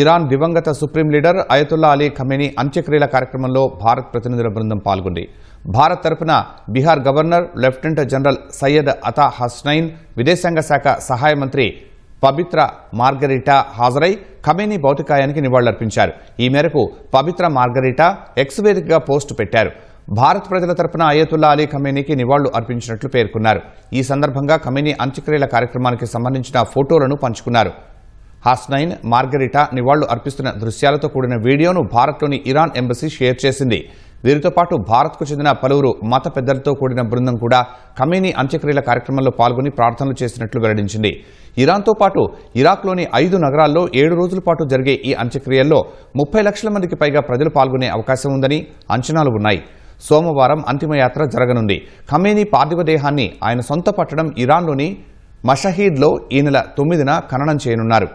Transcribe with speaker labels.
Speaker 1: Iran దివంగత supreme leader Ayatollah Ali Khamenei అంత్యక్రియల కార్యక్రమంలో భారత్ ప్రతినిధుల బృందం పాల్గొంది. భారత్ తరపున Bihar governor lieutenant general Syed Ata Hasnain, విదేశాంగ శాఖ సహాయ మంత్రి పబిత్ర మార్గరిటా హాజరై ఖమేనీ భౌతికాయానికి నివాళులర్పించారు. ఈ మేరకు పబిత్ర మార్గరిటా ఎక్స్ వేదికగా పోస్టు పెట్టారు. భారత్ ప్రజల తరపున అయతుల్లా అలీ ఖమేనీకి నివాళులు అర్పించినట్లు పేర్కొన్నారు. ఈ సందర్భంగా ఖమేనీ అంత్యక్రియల కార్యక్రమానికి సంబంధించిన ఫోటోలను పంచుకున్నారు. హస్నైన్, మార్గరిటా నివాళులు అర్పిస్తున్న దృశ్యాలతో కూడిన వీడియోను భారత్లోని ఇరాన్ ఎంబసీ షేర్ చేసింది. వీరితో పాటు భారత్కు చెందిన పలువురు మత పెద్దలతో కూడిన బృందం కూడా ఖమేనీ అంత్యక్రియల కార్యక్రమంలో పాల్గొని ప్రార్థనలు చేసినట్లు వెల్లడించింది. ఇరాన్తో పాటు ఇరాక్లోని 5 నగరాల్లో 7 రోజుల పాటు జరిగే ఈ అంత్యక్రియల్లో 30 లక్షల మందికి పైగా ప్రజలు పాల్గొనే అవకాశం ఉందని అంచనాలు ఉన్నాయి. సోమవారం అంతిమయాత్ర జరగనుంది. ఖమేనీ పార్థివ దేహాన్ని ఆయన సొంత పట్టణం ఇరాన్లోని మషహీద్లో ఈ నెల 9న ఖననం చేయనున్నారు.